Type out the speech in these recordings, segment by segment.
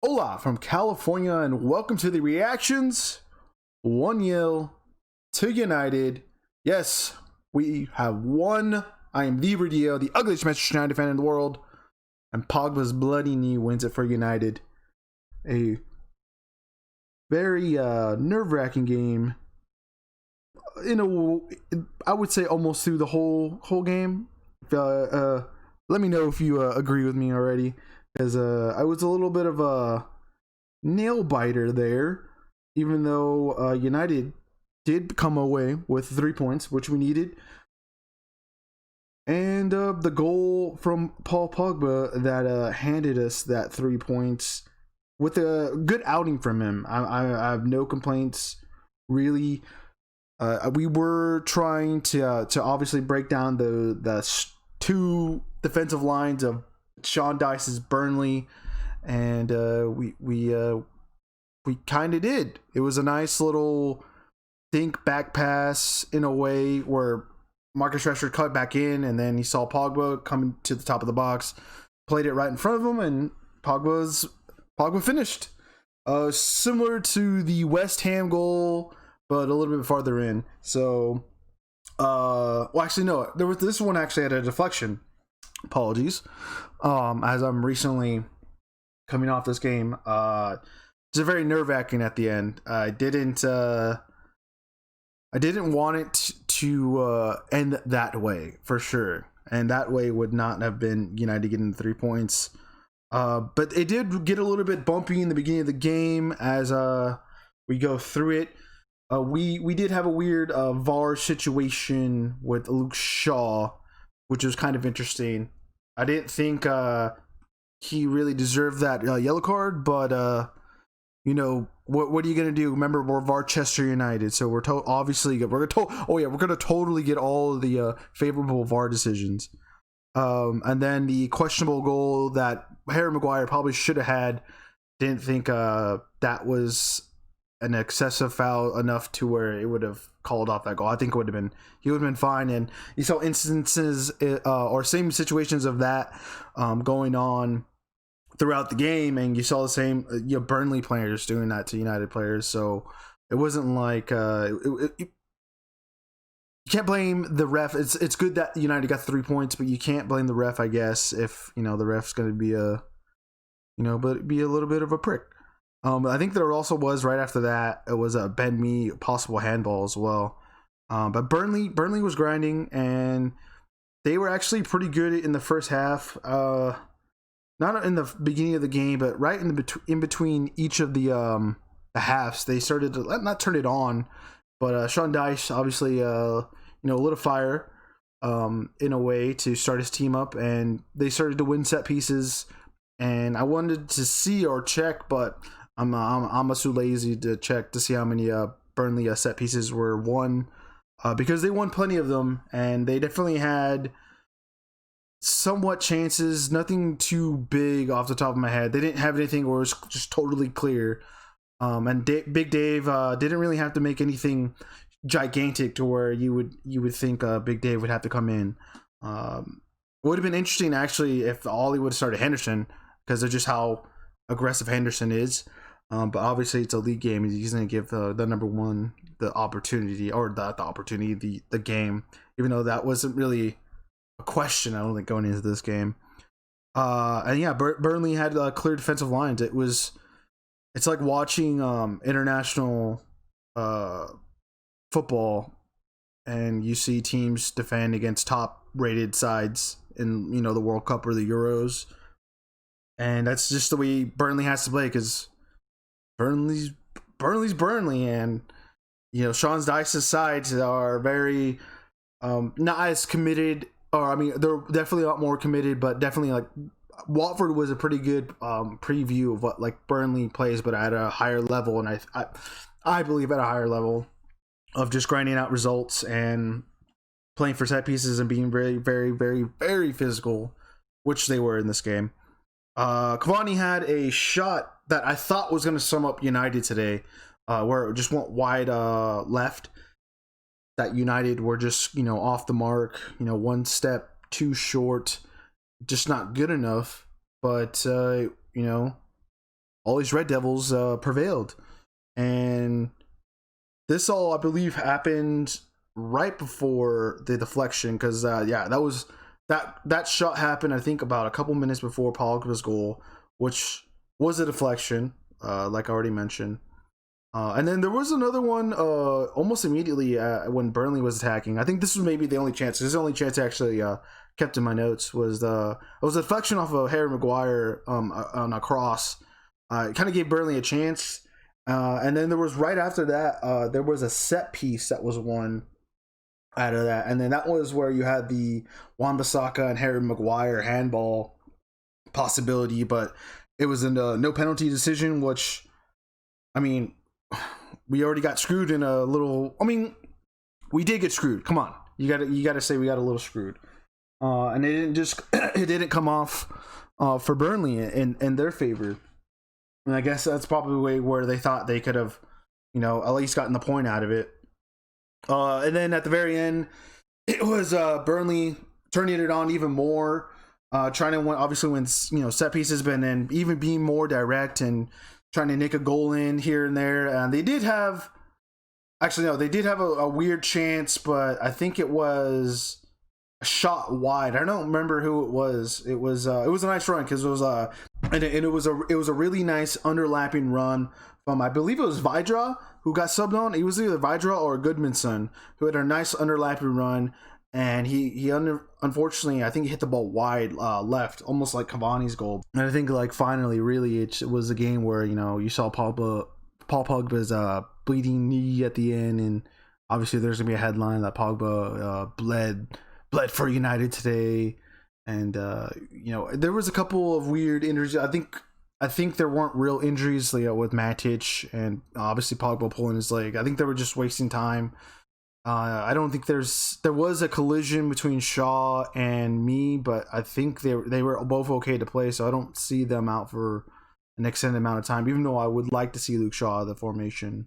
Hola from California, and welcome to the reactions. 1-0 to United. Yes, we have won. I am theeradillo, the ugliest Manchester United fan in the world, and Pogba's bloody knee wins it for United. A very nerve-wracking game. I would say almost through the whole game. Let me know if you agree with me already, because I was a little bit of a nail biter there, even though United did come away with 3 points, which we needed. And the goal from Paul Pogba that handed us that 3 points with a good outing from him. I have no complaints, really. We were trying to obviously break down the two defensive lines of Sean Dyche's Burnley, and we kind of did. It was a nice little think back pass in a way where Marcus Rashford cut back in, and then he saw Pogba coming to the top of the box, played it right in front of him, and Pogba finished. Similar to the West Ham goal, but a little bit farther in. So, well, actually, no. This one actually had a deflection. Apologies. As I'm recently coming off this game, it's very nerve-wracking at the end. I didn't want it to end that way for sure, and that way would not have been United getting the 3 points. But it did get a little bit bumpy in the beginning of the game as we go through it. We did have a weird VAR situation with Luke Shaw, which was kind of interesting. I didn't think he really deserved that yellow card, but you know, what are you gonna do? Remember, we're Varchester United, so we're gonna totally get all of the favorable VAR decisions. And then the questionable goal that Harry Maguire probably should have had. Didn't think that was an excessive foul enough to where it would have called off that goal. I think he would have been fine. And you saw instances or same situations of that going on throughout the game, and you saw the same Burnley players doing that to United players. So it wasn't like you can't blame the ref. It's good that United got 3 points, but you can't blame the ref, I guess, if the ref's going to be be a little bit of a prick. I think there also was, right after that, it was a Ben Mee possible handball as well. But Burnley was grinding, and they were actually pretty good in the first half. Not in the beginning of the game, but right in between each of the halves, they started to not turn it on. But Sean Dyche obviously lit a fire in a way to start his team up, and they started to win set pieces. And I wanted to see or check, but I'm too lazy to check to see how many Burnley set pieces were won, because they won plenty of them, and they definitely had somewhat chances. Nothing too big off the top of my head. They didn't have anything where it was just totally clear. And Big Dave didn't really have to make anything gigantic to where you would think Big Dave would have to come in. It would have been interesting actually if Ollie would have started Henderson, because of just how aggressive Henderson is. But obviously it's a league game. He's going to give the number one the opportunity, or the game, even though that wasn't really a question, I don't think, going into this game. And yeah, Burnley had clear defensive lines. It's like watching international football, and you see teams defend against top rated sides in the World Cup or the Euros, and that's just the way Burnley has to play, because Burnley's Burnley, and Sean Dyche's sides are very not as committed, or I mean they're definitely a lot more committed, but definitely like Watford was a pretty good preview of what like Burnley plays, but at a higher level, and I believe at a higher level of just grinding out results and playing for set pieces and being very, very, very, very physical, which they were in this game. Cavani had a shot that I thought was going to sum up United today, where it just went wide left. That United were just off the mark, one step too short, just not good enough. But all these Red Devils prevailed. And this all, I believe, happened right before the deflection, because that shot happened, I think, about a couple minutes before Pogba's goal, which was a deflection, like I already mentioned. And then there was another one almost immediately when Burnley was attacking. I think this was maybe the only chance. This is the only chance I actually kept in my notes. It was a deflection off of Harry Maguire on a cross. It kind of gave Burnley a chance. And then there was, right after that, there was a set piece that was won out of that. And then that was where you had the Wan-Bissaka and Harry Maguire handball possibility, but it was a no penalty decision, which, I mean, we already got screwed in a little. I mean, we did get screwed. Come on, you gotta say we got a little screwed. And it didn't come off for Burnley in their favor. And I guess that's probably where they thought they could have, at least gotten the point out of it. And then at the very end, it was Burnley turning it on even more, trying to win set pieces, but then even being more direct and trying to nick a goal in here and there. And they did have, they did have a weird chance, but I think it was a shot wide. I don't remember who it was. It was a nice run, because it was it was a really nice underlapping run from, I believe it was Vidra who got subbed on. It was either Vidra or Goodmanson who had a nice underlapping run, and he unfortunately, I think he hit the ball wide left, almost like Cavani's goal. And I think, like, finally, really, it was a game where, you saw Paul Pogba's bleeding knee at the end, and obviously there's gonna be a headline that Pogba bled for United today. And there was a couple of weird injuries. I think there weren't real injuries with Matic, and obviously Pogba pulling his leg. I think they were just wasting time. I don't think there was a collision between Shaw and me, but I think they were both okay to play, so I don't see them out for an extended amount of time, even though I would like to see Luke Shaw the formation.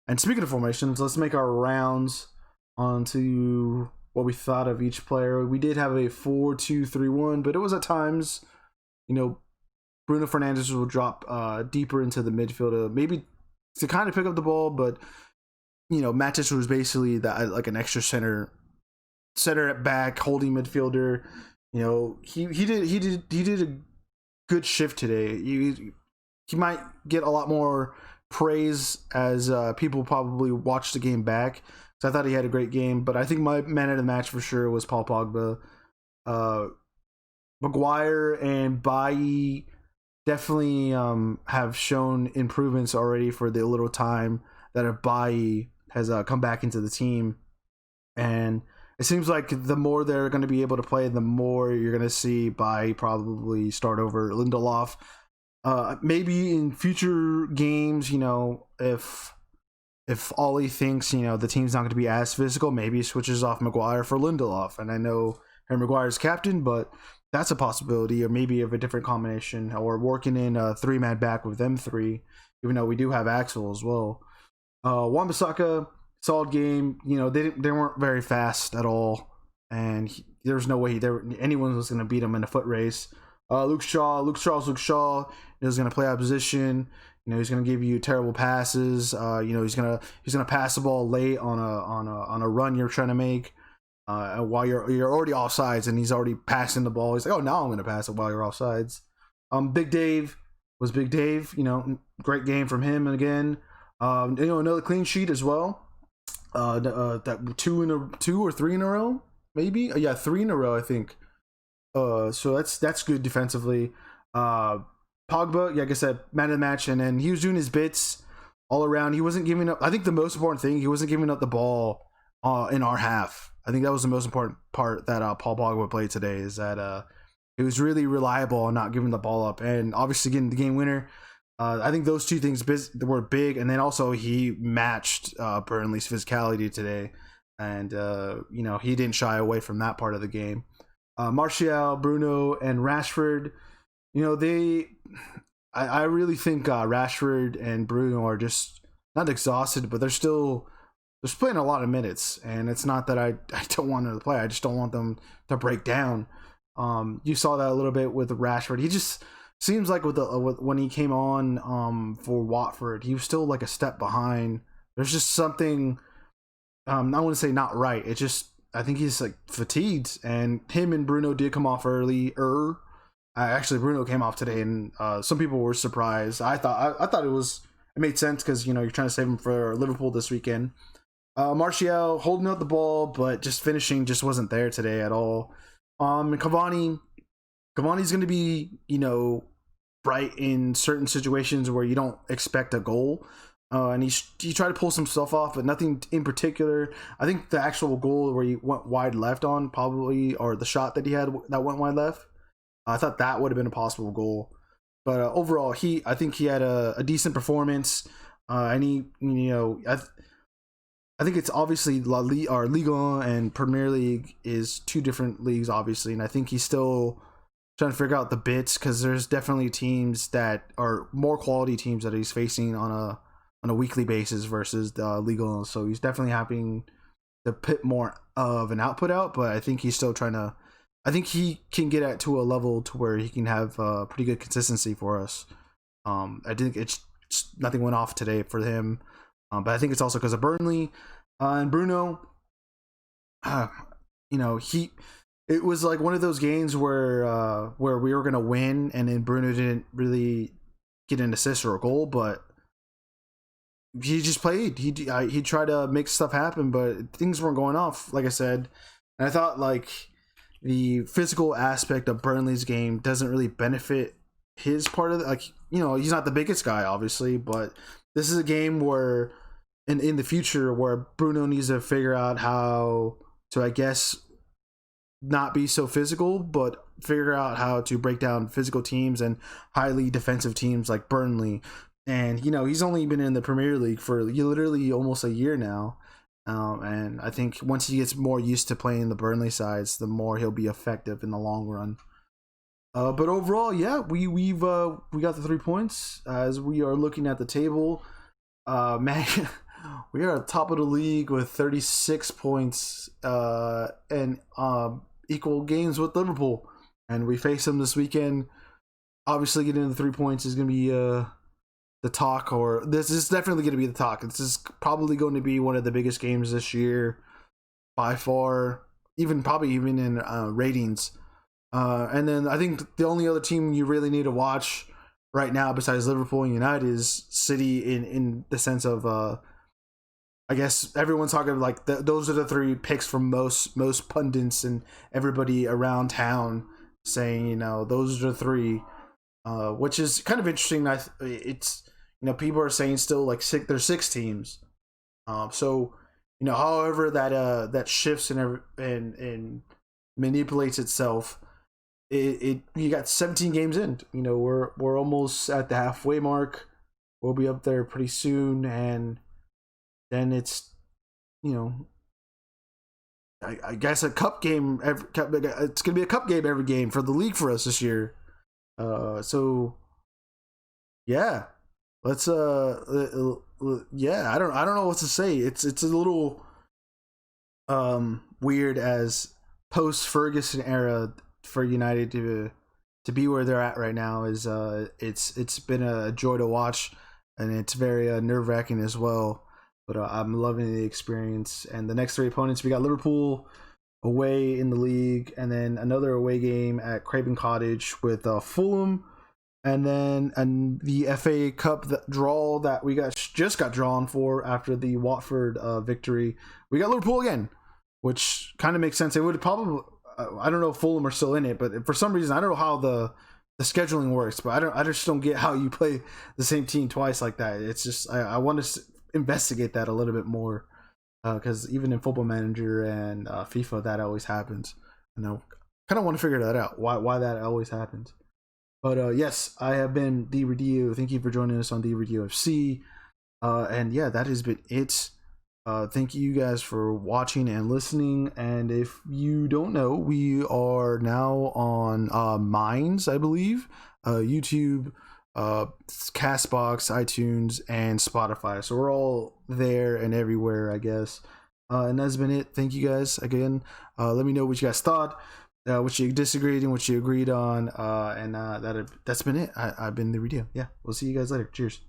And speaking of formations, let's make our rounds onto what we thought of each player. We did have a 4-2-3-1, but it was at times, Bruno Fernandes will drop deeper into the midfield, maybe to kind of pick up the ball, but Matic was basically like an extra center at back, holding midfielder. He did a good shift today. He might get a lot more praise as people probably watch the game back. So I thought he had a great game, but I think my man of the match for sure was Paul Pogba. Maguire and Bailly definitely have shown improvements already for the little time that Bailly has come back into the team. And it seems like the more they're going to be able to play, the more you're going to see Bailly probably start over Lindelof. Maybe in future games, if Ollie thinks, the team's not going to be as physical, maybe he switches off Maguire for Lindelof. And I know Harry Maguire's captain, but that's a possibility, or maybe of a different combination, or working in a three-man back with them three, even though we do have Axel as well. Wan-Bissaka, solid game. They weren't very fast at all, and there was no way anyone was going to beat him in a foot race. Luke Shaw. He was going to play out of position. He's going to give you terrible passes. He's going to pass the ball late on a run you're trying to make. While you're already offsides, and he's already passing the ball. He's like, oh, now I'm going to pass it while you're offsides. Big Dave was Big Dave. Great game from him. And again, another clean sheet as well. That two or three in a row, maybe. Yeah, 3 in a row, I think. So that's good defensively. Pogba, like I said, man of the match, and then he was doing his bits all around. He wasn't giving up. I think the most important thing, he wasn't giving up the ball in our half. I think that was the most important part that Paul Pogba played today, is that he was really reliable on not giving the ball up, and obviously getting the game winner. I think those two things were big, and then also he matched Burnley's physicality today, and he didn't shy away from that part of the game. Martial, Bruno, and Rashford, I really think Rashford and Bruno are just not exhausted, but they're playing a lot of minutes, and it's not that I don't want them to play. I just don't want them to break down. You saw that a little bit with Rashford. seems like when he came on for Watford, he was still like a step behind. There's just something I want to say not right. It just I think he's like fatigued, and him and Bruno did come off early. Actually, Bruno came off today, and some people were surprised. I thought it made sense because you're trying to save him for Liverpool this weekend. Martial holding out the ball, but just finishing just wasn't there today at all. And Cavani's going to be bright in certain situations where you don't expect a goal. And he tried to pull some stuff off, but nothing in particular. I think the actual goal where he went wide left on probably, or the shot that he had that went wide left, I thought that would have been a possible goal. But overall, I think he had a decent performance. And he, I think it's obviously Liga and Premier League is two different leagues, obviously. And I think he's still trying to figure out the bits, because there's definitely teams that are more quality teams that he's facing on a weekly basis versus the Liga. So he's definitely having to put more of an output out, but I think he's still trying to. I think he can get to a level to where he can have pretty good consistency for us. I think it's nothing went off today for him, but I think it's also because of Burnley and Bruno. It was like one of those games where we were gonna win, and then Bruno didn't really get an assist or a goal, but he just played. He tried to make stuff happen, but things weren't going off, like I said. And I thought like the physical aspect of Burnley's game doesn't really benefit his part of it. He's not the biggest guy, obviously, but this is a game where in the future where Bruno needs to figure out how to, I guess, not be so physical, but figure out how to break down physical teams and highly defensive teams like Burnley. And he's only been in the Premier League for literally almost a year now. And I think once he gets more used to playing the Burnley sides, the more he'll be effective in the long run. But overall, yeah, we got the 3 points as we are looking at the table. Man, we are at the top of the league with 36 points and equal games with Liverpool, and we face them this weekend. Obviously, getting the 3 points is going to be the talk, or this is definitely going to be the talk. This is probably going to be one of the biggest games this year by far, probably even in ratings. And then I think the only other team you really need to watch right now besides Liverpool and United is City, in the sense of I guess everyone's talking like those are the 3 picks from most pundits and everybody around town saying those are the 3, which is kind of interesting. It's people are saying still like there's 6 teams, so however that shifts and manipulates itself. You got 17 games in. We're almost at the halfway mark. We'll be up there pretty soon, and then it's I guess a cup game. It's gonna be a cup game every game for the league for us this year. So yeah, let's yeah. I don't know what to say. It's a little weird as post Ferguson era for United to be where they're at right now. Is it's been a joy to watch, and it's very nerve-wracking as well, but I'm loving the experience. And the next 3 opponents, we got Liverpool away in the league, and then another away game at Craven Cottage with Fulham, and then the FA Cup draw that we just got drawn for after the Watford victory. We got Liverpool again, which kind of makes sense. It would probably, I don't know if Fulham are still in it, but for some reason I don't know how the scheduling works, but I just don't get how you play the same team twice like that. It's just I want to investigate that a little bit more, because even in Football Manager and FIFA that always happens. Kind of want to figure that out, why that always happens. But yes, I have been theeradillo. Thank you for joining us on theeradilloFC, and yeah, that has been it. Thank you guys for watching and listening. And if you don't know, we are now on Minds, I believe, YouTube, Castbox, iTunes, and Spotify. So we're all there and everywhere, I guess. And that's been it. Thank you guys again. Let me know what you guys thought. what you disagreed and what you agreed on, and that's been it. I've been the radio. Yeah, we'll see you guys later. Cheers.